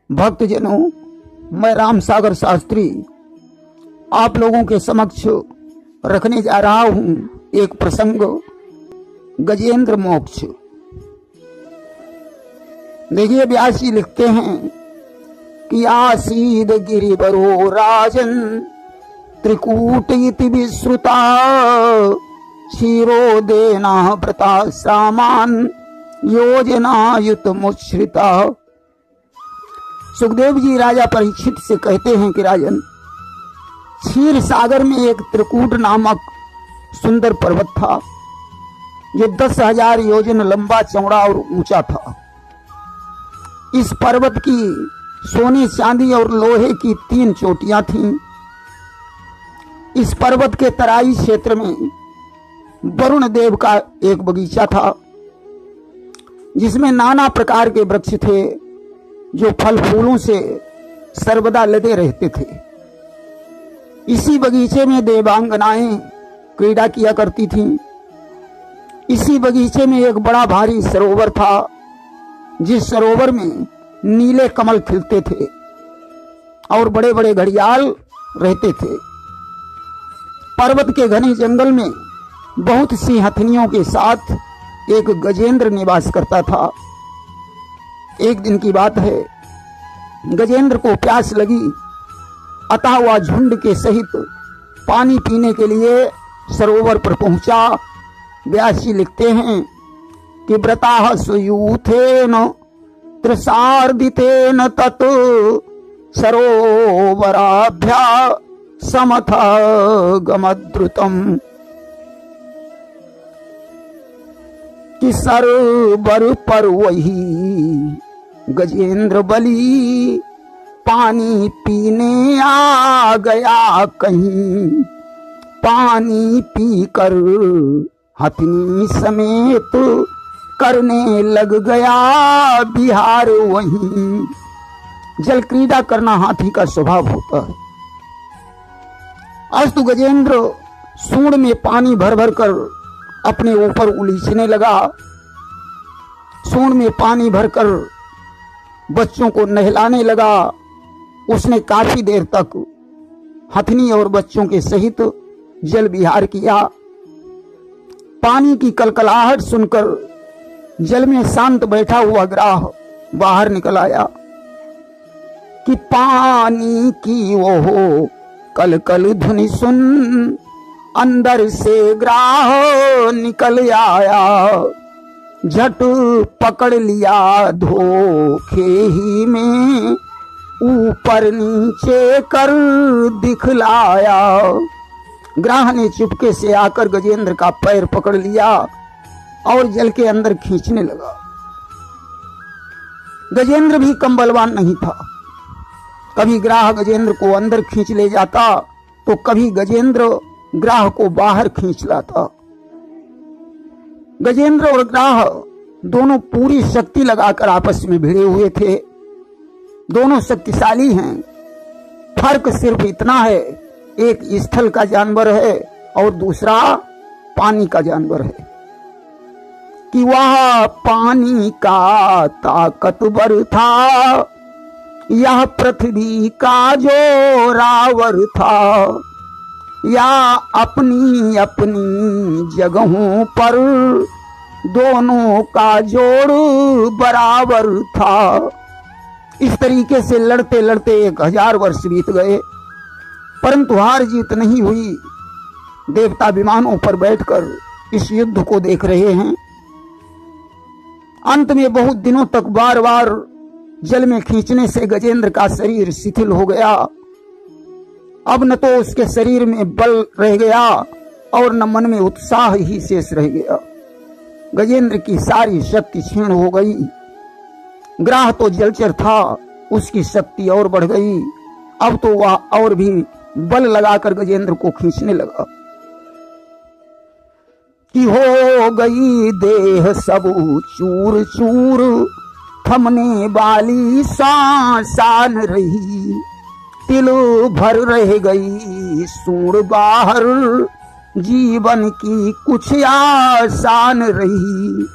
भक्तजनों, मैं राम सागर शास्त्री आप लोगों के समक्ष रखने जा रहा हूं एक प्रसंग, गजेंद्र मोक्ष। देखिए, व्यास जी लिखते हैं कि आसीद गिरिवरो राजन त्रिकूट इति विश्रुता क्षीरो देना व्रता सामान योजनायुत मुच्छ्रिता। सुखदेव जी राजा परीक्षित से कहते हैं कि राजन, क्षीर सागर में एक त्रिकूट नामक सुंदर पर्वत था जो 10,000 योजन लंबा, चौड़ा और ऊंचा था। इस पर्वत की सोने, चांदी और लोहे की 3 चोटियां थीं। इस पर्वत के तराई क्षेत्र में वरुण देव का एक बगीचा था जिसमें नाना प्रकार के वृक्ष थे जो फल फूलों से सर्वदा लदे रहते थे। इसी बगीचे में देवांगनाएं क्रीड़ा किया करती थीं। इसी बगीचे में एक बड़ा भारी सरोवर था जिस सरोवर में नीले कमल खिलते थे और बड़े बड़े घड़ियाल रहते थे। पर्वत के घने जंगल में बहुत सी हथनियों के साथ एक गजेंद्र निवास करता था। एक दिन की बात है, गजेंद्र को प्यास लगी, अतः वह झुंड के सहित पानी पीने के लिए सरोवर पर पहुंचा। व्यास जी लिखते हैं कि व्रताः सुयूथेन त्रिसार्धितेन तत् सरोवराभ्या समथ गमद्रुतम। कि सरोवर पर वही गजेंद्र बली पानी पीने आ गया कहीं। पानी पीकर हथनी समेत करने लग गया बिहार वहीं। जल क्रीड़ा करना हाथी का स्वभाव होता है। अस्तु गजेंद्र सूंड में पानी भर भर कर अपने ऊपर उलीचने लगा। सूंड में पानी भरकर बच्चों को नहलाने लगा। उसने काफी देर तक हथनी और बच्चों के सहित जल विहार किया। पानी की कलकलाहट सुनकर जल में शांत बैठा हुआ ग्राह बाहर निकल आया कि पानी की वो कल कल धुनी सुन अंदर से ग्राह निकल आया। झट पकड़ लिया धोखे ही में ऊपर नीचे कर दिखलाया। ग्राह ने चुपके से आकर गजेंद्र का पैर पकड़ लिया और जल के अंदर खींचने लगा। गजेंद्र भी कम बलवान नहीं था। कभी ग्राह गजेंद्र को अंदर खींच ले जाता तो कभी गजेंद्र ग्राह को बाहर खींच लाता। गजेंद्र और ग्राह दोनों पूरी शक्ति लगाकर आपस में भिड़े हुए थे। दोनों शक्तिशाली हैं। फर्क सिर्फ इतना है, एक स्थल का जानवर है और दूसरा पानी का जानवर है। कि वह पानी का ताकतवर था, यह पृथ्वी का जोरावर था। या अपनी अपनी जगहों पर दोनों का जोड़ बराबर था। इस तरीके से लड़ते लड़ते 1000 वर्ष बीत गए, परंतु हार जीत नहीं हुई। देवता विमानों पर बैठकर इस युद्ध को देख रहे हैं। अंत में बहुत दिनों तक बार बार जल में खींचने से गजेंद्र का शरीर शिथिल हो गया। अब न तो उसके शरीर में बल रह गया और न मन में उत्साह ही शेष रह गया। गजेंद्र की सारी शक्ति क्षीण हो गई। ग्राह तो जलचर था, उसकी शक्ति और बढ़ गई। अब तो वह और भी बल लगाकर गजेंद्र को खींचने लगा। कि हो गई देह सब चूर चूर, थमने वाली सांसान रही। तिल भर रह गई सूंड बाहर, जीवन की कुछ आसान रही।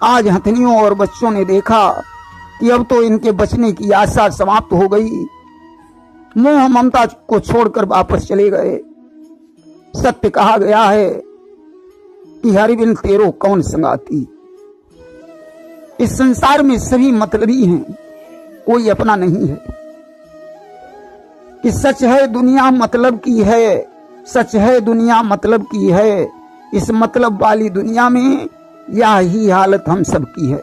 आज हथनियों और बच्चों ने देखा कि अब तो इनके बचने की आशा समाप्त हो गई। मोह ममता को छोड़कर वापस चले गए। सत्य कहा गया है कि हरि बिन तेरो कौन संगाती। इस संसार में सभी मतलबी हैं, कोई अपना नहीं है। कि सच है दुनिया मतलब की है, सच है दुनिया मतलब की है। इस मतलब वाली दुनिया में यही हालत हम सबकी है।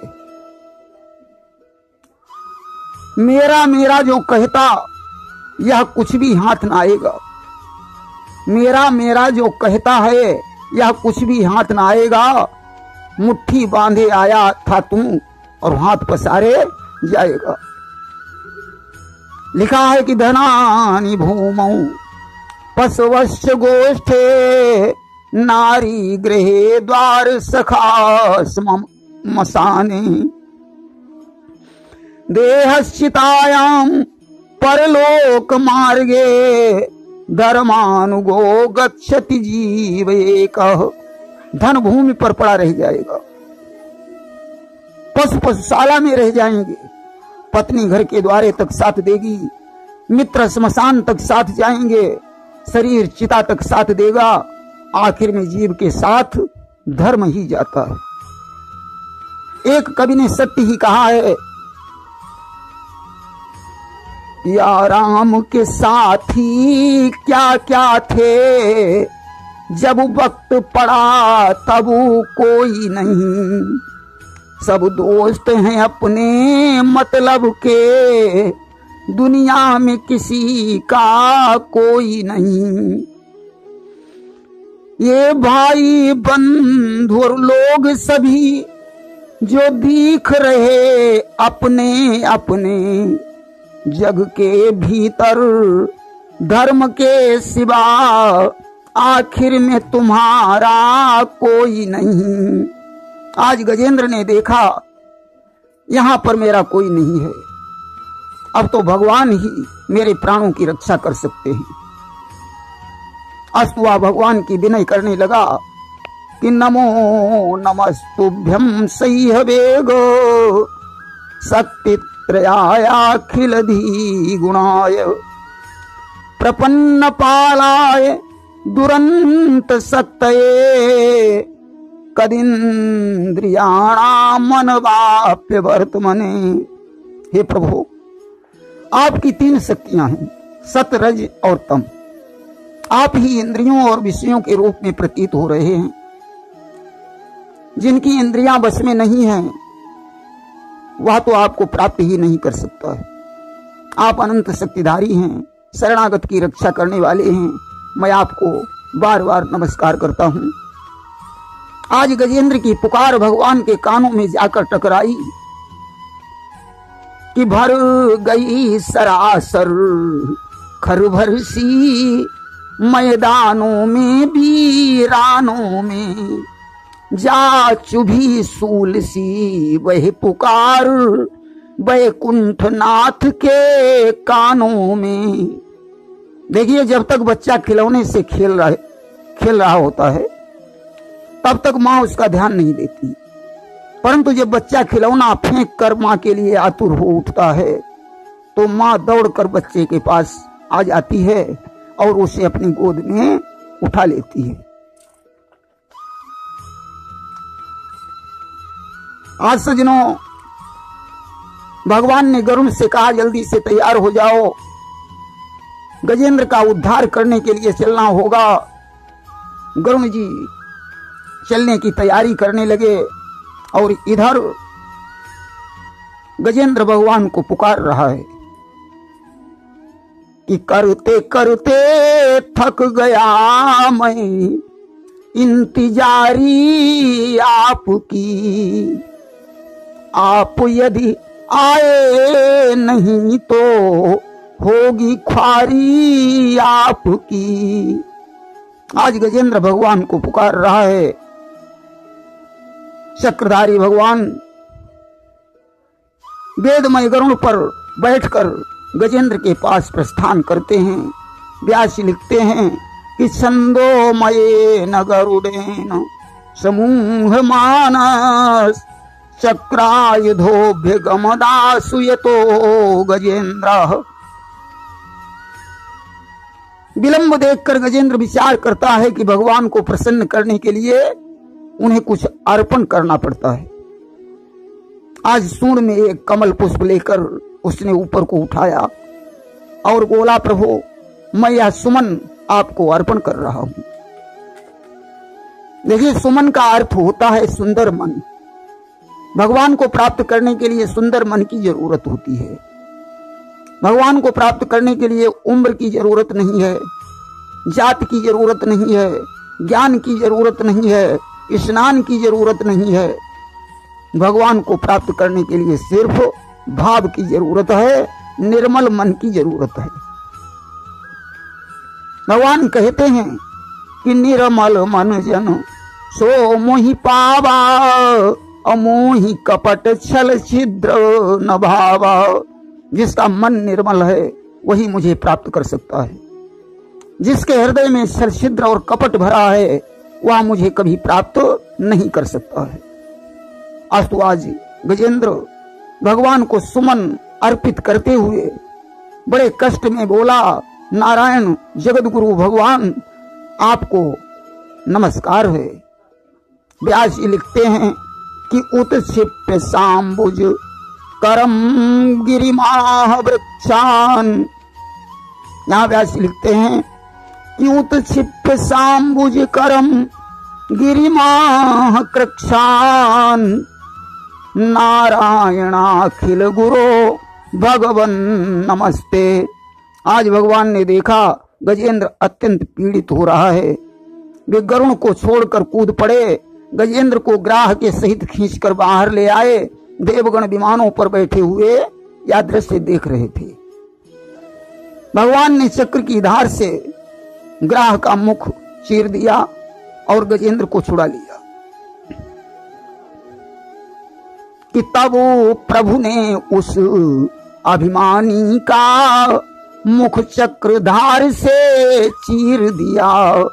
मेरा मेरा जो कहता यह कुछ भी हाथ ना आएगा। मेरा मेरा जो कहता है यह कुछ भी हाथ ना आएगा। मुट्ठी बांधे आया था तू और हाथ पसारे जाएगा। लिखा है कि धनानि भूमौ पशवश्च गोष्ठे नारी गृहे द्वार सखा मसाने देहश्चितायां परलोक मार्गे धर्मानुगो गच्छति जीव एकः। धन भूमि पर पड़ा रह जाएगा, पशु पशुशाला में रह जाएंगे, पत्नी घर के द्वारे तक साथ देगी, मित्र श्मशान तक साथ जाएंगे, शरीर चिता तक साथ देगा। आखिर में जीव के साथ धर्म ही जाता है। एक कवि ने सत्य ही कहा है, या राम के साथी क्या क्या थे, जब वक्त पड़ा तब कोई नहीं। सब दोस्त हैं अपने मतलब के, दुनिया में किसी का कोई नहीं। ये भाई बंधु और लोग सभी जो दिख रहे अपने अपने, जग के भीतर धर्म के सिवा आखिर में तुम्हारा कोई नहीं। आज गजेंद्र ने देखा यहां पर मेरा कोई नहीं है, अब तो भगवान ही मेरे प्राणों की रक्षा कर सकते हैं। अस्तुआ भगवान की विनय करने लगा कि नमो नमस्तुभ्यं सह्यवेग शक्ति त्रयायाखिल धी गुणाय प्रपन्न पालाय दुरंत शक्तये कदिन्द्रियाणाम मनवाप्य वर्तमने। हे प्रभु, आपकी तीन शक्तियां हैं, सत रज और तम। आप ही इंद्रियों और विषयों के रूप में प्रतीत हो रहे हैं। जिनकी इंद्रियां बस में नहीं है वह तो आपको प्राप्त ही नहीं कर सकता है। आप अनंत शक्तिधारी हैं, शरणागत की रक्षा करने वाले हैं। मैं आपको बार बार नमस्कार करता हूं। आज गजेंद्र की पुकार भगवान के कानों में जाकर टकराई कि भर गई सरासर खरभर सी मैदानों में वीरानों में, जा चुभी सूल सी वह पुकार वैकुंठ नाथ के कानों में। देखिए, जब तक बच्चा खिलौने से खेल रहा होता है तब तक माँ उसका ध्यान नहीं देती, परंतु जब बच्चा खिलौना फेंक कर माँ के लिए आतुर हो उठता है तो माँ दौड़कर बच्चे के पास आ जाती है और उसे अपनी गोद में उठा लेती है। आज सजनों, भगवान ने गरुड़ से कहा जल्दी से तैयार हो जाओ, गजेंद्र का उद्धार करने के लिए चलना होगा। गरुड़ जी चलने की तैयारी करने लगे और इधर गजेंद्र भगवान को पुकार रहा है कि करते करते थक गया मैं इंतजारी आपकी, आप यदि आए नहीं तो होगी ख्वारी आपकी। आज गजेंद्र भगवान को पुकार रहा है। चक्रधारी भगवान वेदमय गरुड़ पर बैठकर गजेंद्र के पास प्रस्थान करते हैं। व्यास लिखते हैं कि छंदोमये न गरुड़ेन समूह मानस चक्रायुधोभ्यगमदासुयतो गजेंद्र। विलंब देखकर गजेंद्र विचार करता है कि भगवान को प्रसन्न करने के लिए उन्हें कुछ अर्पण करना पड़ता है। आज सूंड में एक कमल पुष्प लेकर उसने ऊपर को उठाया और बोला, प्रभु मैं यह सुमन आपको अर्पण कर रहा हूं। देखिए, सुमन का अर्थ होता है सुंदर मन। भगवान को प्राप्त करने के लिए सुंदर मन की जरूरत होती है। भगवान को प्राप्त करने के लिए उम्र की जरूरत नहीं है, जाति की जरूरत नहीं है, ज्ञान की जरूरत नहीं है, स्नान की जरूरत नहीं है। भगवान को प्राप्त करने के लिए सिर्फ भाव की जरूरत है, निर्मल मन की जरूरत है। भगवान कहते हैं कि निर्मल मन जन सो मोहि पावा, अमोहि कपट छल छिद्र न भावा। जिसका मन निर्मल है वही मुझे प्राप्त कर सकता है। जिसके हृदय में छल छिद्र और कपट भरा है वह मुझे कभी प्राप्त नहीं कर सकता है। अस्तु आज गजेंद्र भगवान को सुमन अर्पित करते हुए बड़े कष्ट में बोला, नारायण जगत गुरु भगवान आपको नमस्कार है। व्यास जी लिखते हैं कि उत्क्षिप्य सांबुज करम गिरिमाह वृक्षान। यहाँ व्यास जी लिखते हैं कि उत्क्षिप्य सांबुज करम गिरिमाह कृक्षान, नारायणाखिल गुरो भगवन नमस्ते। आज भगवान ने देखा गजेंद्र अत्यंत पीड़ित हो रहा है। वे गरुण को छोड़कर कूद पड़े, गजेंद्र को ग्राह के सहित खींचकर बाहर ले आए। देवगण विमानों पर बैठे हुए यह दृश्य देख रहे थे। भगवान ने चक्र की धार से ग्राह का मुख चीर दिया और गजेंद्र को छुड़ा लिया। कि तब प्रभु ने उस अभिमानी का मुख चक्रधार से चीर दिया।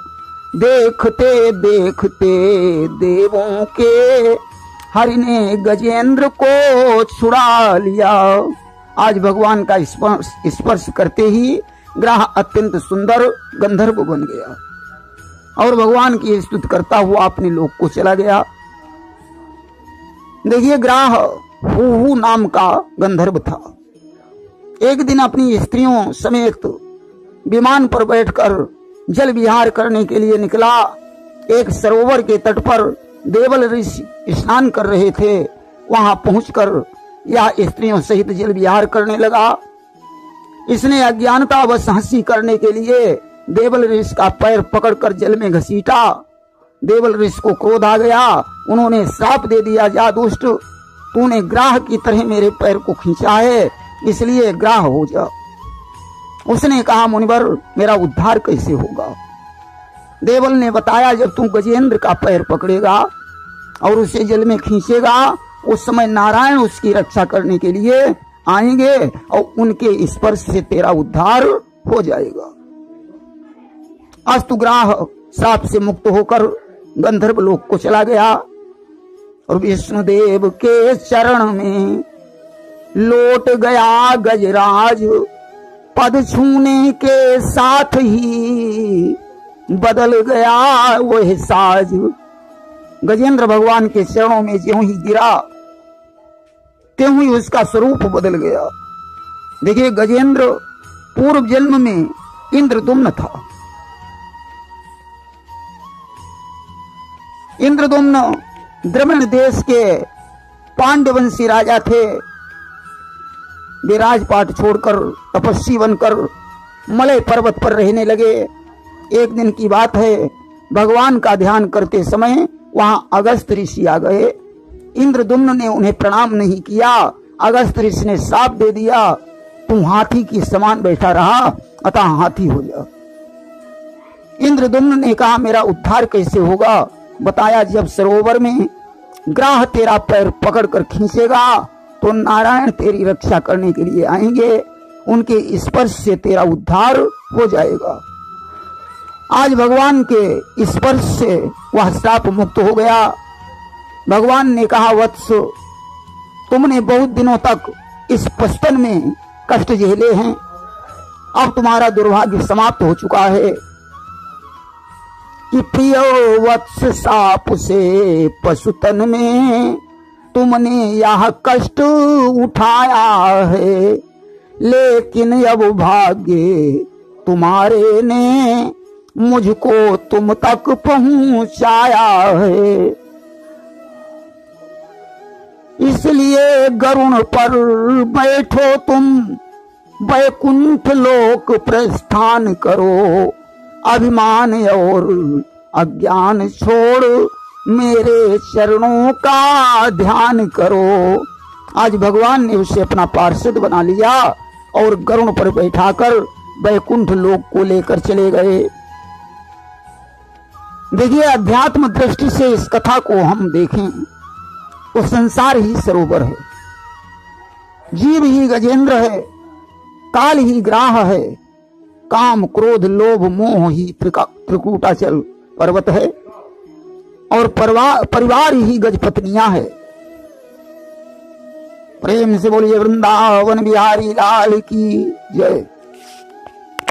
देखते देखते देवों के हरि ने गजेंद्र को छुड़ा लिया। आज भगवान का स्पर्श करते ही ग्राह अत्यंत सुंदर गंधर्व बन गया और भगवान की स्तुति करता हुआ अपने लोक को चला गया। देखिए, ग्राह हूहू नाम का गंधर्व था। एक दिन अपनी स्त्रियों समेत विमान पर बैठकर जल विहार करने के लिए निकला। एक सरोवर के तट पर देवल ऋषि स्नान कर रहे थे। वहां पहुंचकर यह स्त्रियों सहित जल विहार करने लगा। इसने अज्ञानतावश हंसी करने के लिए देवल ऋषि का पैर पकड़कर जल में घसीटा। देवल ऋषि को क्रोध आ गया। उन्होंने श्राप दे दिया, जा दुष्ट, तूने ग्राह की तरह मेरे पैर को खींचा है, इसलिए ग्राह हो जा। उसने कहा, मुनिवर मेरा उद्धार कैसे होगा? देवल ने बताया, जब तू गजेंद्र का पैर पकड़ेगा और उसे जल में खींचेगा, उस समय नारायण उसकी रक्षा करने के लिए आएंगे और उनके स्पर्श से तेरा उद्धार हो जाएगा। अस्तु ग्राह श्राप से मुक्त होकर गंधर्व लोक को चला गया और विष्णुदेव के चरण में लौट गया गजराज। पद छूने के साथ ही बदल गया वह साज। गजेंद्र भगवान के चरणों में ज्यों ही गिरा त्यों ही उसका स्वरूप बदल गया। देखिए, गजेंद्र पूर्व जन्म में इंद्रदुम्न था। इंद्रदुम्न द्रविड़ देश के पांड्यवंशी राजा थे। वे राजपाट छोड़कर तपस्वी बनकर मलय पर्वत पर रहने लगे। एक दिन की बात है, भगवान का ध्यान करते समय वहां अगस्त ऋषि आ गए। इंद्रदुम्न ने उन्हें प्रणाम नहीं किया। अगस्त ऋषि ने श्राप दे दिया, तू हाथी की समान बैठा रहा, अतः हाथी हो जा। इंद्रदुम्न ने कहा, मेरा उद्धार कैसे होगा? बताया, जब सरोवर में ग्राह तेरा पैर पकड़कर खींचेगा तो नारायण तेरी रक्षा करने के लिए आएंगे, उनके स्पर्श से तेरा उद्धार हो जाएगा। आज भगवान के स्पर्श से वह श्राप मुक्त हो गया। भगवान ने कहा, वत्स तुमने बहुत दिनों तक इस पस्तन में कष्ट झेले हैं, अब तुम्हारा दुर्भाग्य समाप्त हो चुका है कि प्रिय वत्स साप से पशुतन में तुमने यह कष्ट उठाया है, लेकिन अब भाग्य तुम्हारे ने मुझको तुम तक पहुंचाया है। इसलिए गरुण पर बैठो तुम, वैकुंठ लोक प्रस्थान करो, अभिमान और अज्ञान छोड़ मेरे चरणों का ध्यान करो। आज भगवान ने उसे अपना पार्षद बना लिया और गरुण पर बैठाकर वैकुंठ लोक को लेकर चले गए। देखिए, अध्यात्म दृष्टि से इस कथा को हम देखें तो संसार ही सरोवर है, जीव ही गजेंद्र है, काल ही ग्राह है, काम क्रोध लोभ मोह ही त्रिकूटाचल पर्वत है, और परिवार ही गजपत्नियां है। प्रेम से बोलिए वृंदावन बिहारी लाल की जय।